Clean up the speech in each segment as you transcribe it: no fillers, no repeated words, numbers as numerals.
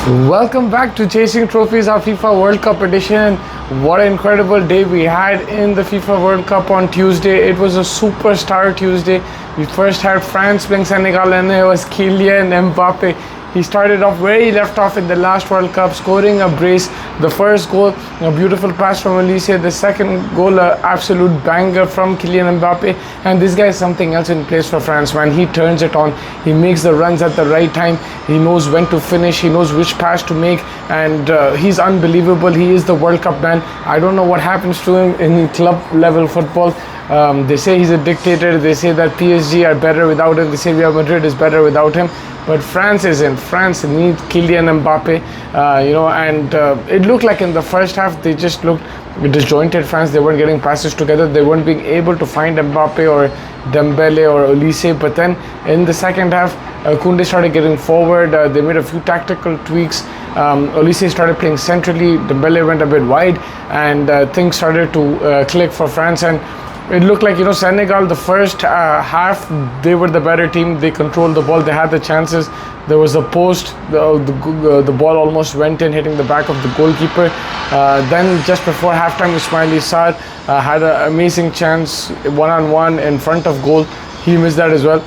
Welcome back to Chasing Trophies, our FIFA World Cup edition. What an incredible day we had in the FIFA World Cup on Tuesday. It was a superstar Tuesday. We first had France playing Senegal, and it was Kylian Mbappe. He started off where he left off in the last World Cup, scoring a brace. The first goal, a beautiful pass from Elise. The second goal, an absolute banger from Kylian Mbappe. And this guy is something else in place for France, man. He turns it on. He makes the runs at the right time. He knows when to finish. He knows which pass to make. And he's unbelievable. He is the World Cup man. I don't know what happens to him in club level football. They say he's a dictator. They say that PSG are better without him. They say Real Madrid is better without him. But France isn't. France needs Kylian Mbappe, and it looked like in the first half they just looked disjointed. France, they weren't getting passes together. They weren't being able to find Mbappe or Dembele or Olise. But then in the second half, Koundé started getting forward. They made a few tactical tweaks. Olise started playing centrally. Dembele went a bit wide, and things started to click for France. And it looked like, Senegal, the first half, they were the better team. They controlled the ball. They had the chances. There was a post. The ball almost went in, hitting the back of the goalkeeper. Then just before halftime, Ismaili Sarr had an amazing chance, one-on-one in front of goal. He missed that as well.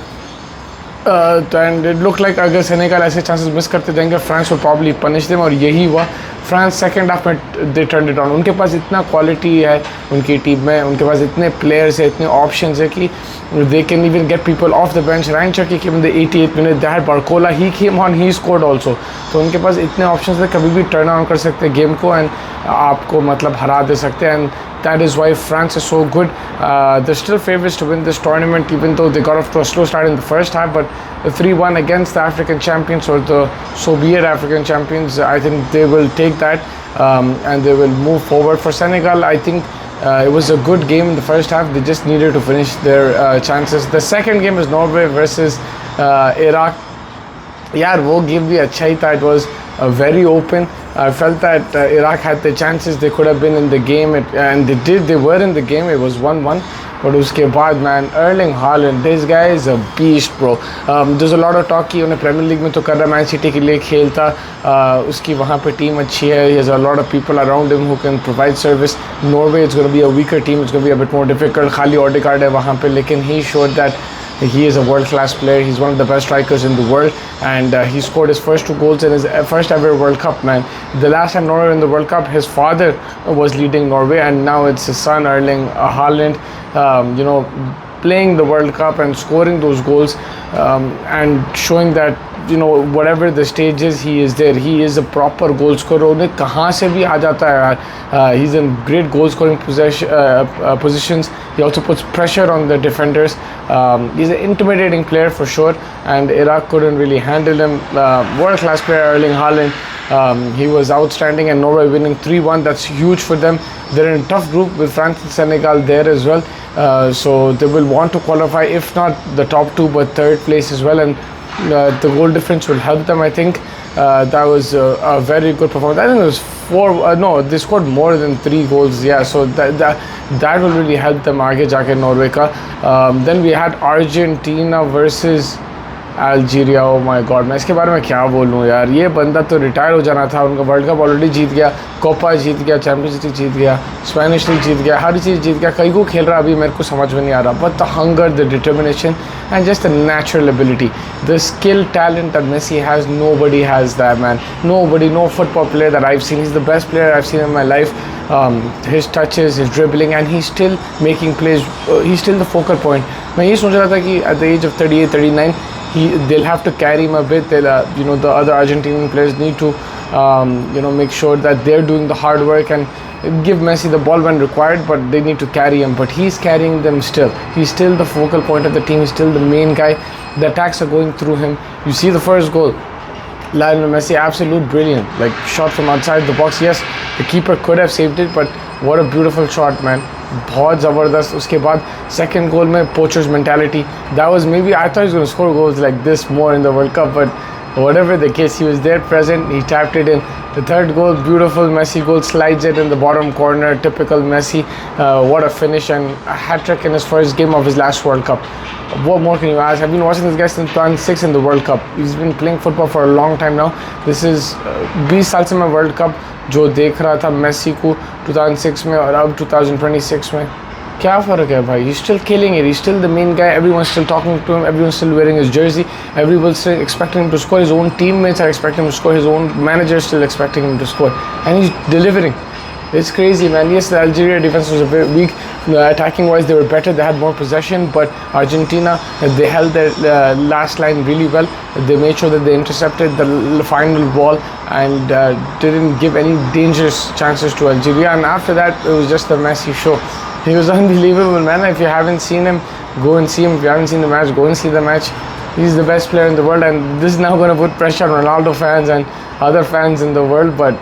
And it looked like अगर Senegal ऐसे chances miss करते जाएंगे, France will probably punish them, और यही हुआ. France second half में they turned it on. उनके पास इतना quality है उनकी टीम में, उनके पास इतने players है, इतने options है कि they can even get people off the bench. Ryan Cherki came in the 88th minute. They had Barcola. He came on. He scored also. तो उनके पास इतने options थे, कभी भी turn on कर सकते हैं game को, and आपको मतलब हरा दे सकते हैं. And that is why France is so good. They're still favorites to win this tournament, even though they got off to a slow start in the first half. But 3-1 against the African champions, or the Soviet African champions, I think they will take that, and they will move forward. For Senegal, I think it was a good game in the first half. They just needed to finish their chances. The second game is Norway versus Iraq. Yeah, वो game भी अच्छा ही था. It was very open. I felt that Iraq had the chances. They could have been in the game, and they did. They were in the game. It was 1-1. But उसके बाद, man, Erling Haaland, this guy is a beast, bro. There's a lot of talk कि उन्हें Premier League में तो कर रहा, Man City के लिए खेलता, उसकी वहाँ पे टीम अच्छी है. He has a lot of people around him who can provide service. Norway, it's going to be a weaker team. It's going to be a bit more difficult. खाली Odegaard है वहाँ पे, लेकिन he showed that he is a world-class player. He's one of the best strikers in the world, and he scored his first 2 goals in his first ever World Cup, man. The last time Norway in the World Cup, his father was leading Norway, and now it's his son Erling Haaland, playing the World Cup and scoring those goals, and showing that, whatever the stage is, he is there. He is a proper goal scorer. उन्हें कहाँ से भी आ जाता है यार. He's in great goal scoring positions. He also puts pressure on the defenders. He's an intimidating player for sure, and Iraq couldn't really handle him. World class player Erling Haaland. He was outstanding, and Norway winning 3-1. That's huge for them. They're in a tough group with France and Senegal there as well. So they will want to qualify, if not the top 2, but 3rd place as well. And the goal difference will help them, I think. That was a very good performance. I think it was 4. No, they scored more than 3 goals. Yeah, so that will really help them आगे जाके Norway का. Then we had Argentina versus Algeria. Oh my God, मैं इसके बारे में क्या बोलूँ यार. ये बंदा तो रिटायर हो जाना था. उनका वर्ल्ड कप ऑलरेडी जीत गया, कोपा जीत गया, चैम्पियंस लीग जीत गया, स्पेनिश लीग जीत गया, हर चीज़ जीत गया. कहीं को खेल रहा अभी मेरे को समझ में नहीं आ रहा. But the hunger, the determination, and just the natural ability, the skill, talent that Messi has, nobody has that, man. Nobody, no football player that I've seen. He's the best player I've seen in my life. His touches, his dribbling, and he's still making plays. He's still the focal point. मैं ये सोच रहा था कि at the age of 38, 39, they'll have to carry him a bit. They'll, the other Argentinian players need to, make sure that they're doing the hard work and give Messi the ball when required, but they need to carry him. But he's carrying them still. He's still the focal point of the team. He's still the main guy. The attacks are going through him. You see the first goal. Lionel Messi, absolute brilliant. Like, shot from outside the box. Yes, the keeper could have saved it, but what a beautiful shot, man. बहुत ज़बरदस्त. उसके बाद second goal में poacher's mentality. That was, maybe I thought he was going to score goals like this more in the World Cup, but whatever the case, he was there present. He tapped it in. The third goal, beautiful Messi goal, slides it in the bottom corner, typical Messi. What a finish, and a hat-trick in his first game of his last World Cup. What more can you ask? I've been watching this guy since 2006 in the World Cup. He's been playing football for a long time now. This is 20 साल से मैं world cup जो देख रहा था Messi को 2006 में और अब 2026 में. क्या फ़र्क है भाई? He's still killing it. He's still the main guy. Everyone's still talking to him. Everyone's still wearing his jersey. Everyone's still expecting him to score. His own teammates are expecting him to score. His own manager is still expecting him to score. And he's delivering. It's crazy, man. Yes, the Algeria defense was a bit weak. Attacking wise, they were better. They had more possession. But Argentina, they held their last line really well. They made sure that they intercepted the final ball and didn't give any dangerous chances to Algeria. And after that, it was just a Messi show. He was unbelievable, man. If you haven't seen him, go and see him. If you haven't seen the match, go and see the match. He's the best player in the world, and this is now going to put pressure on Ronaldo fans and other fans in the world. But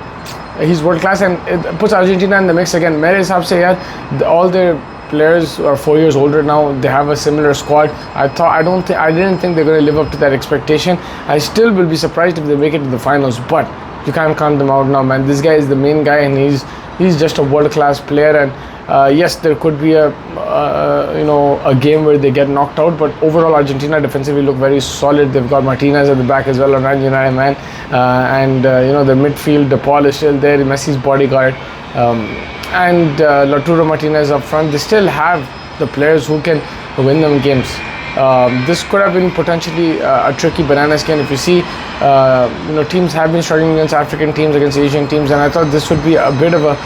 he's world class, and it puts Argentina in the mix again. मेरे हिसाब से यार, all their players are 4 years older now. They have a similar squad. I didn't think they're going to live up to that expectation. I still will be surprised if they make it to the finals, but you can't count them out now, man. This guy is the main guy, and he's just a world class player. And yes, there could be a game where they get knocked out, but overall Argentina defensively look very solid. They've got Martinez at the back as well, an Argentine man, and the midfield, De Paul is still there, Messi's bodyguard, and Lautaro Martinez up front. They still have the players who can win them games. This could have been potentially a tricky banana skin. If you see, teams have been struggling against African teams, against Asian teams, and I thought this would be a bit of a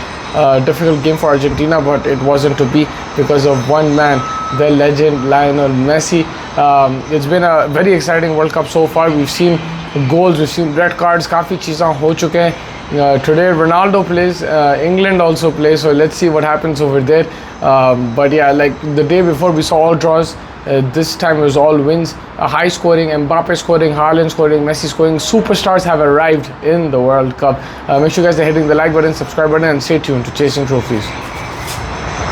difficult game for Argentina, but it wasn't to be because of one man, the legend Lionel Messi. It's been a very exciting World Cup so far. We've seen goals, we've seen red cards, काफ़ी चीज़ें हो चुके हैं. Today Ronaldo plays, England also plays, so let's see what happens over there. But yeah, like the day before we saw all draws. This time it was all wins. High scoring, Mbappe scoring, Haaland scoring, Messi scoring. Superstars have arrived in the World Cup. Make sure you guys are hitting the like button, subscribe button, and stay tuned to Chasing Trophies.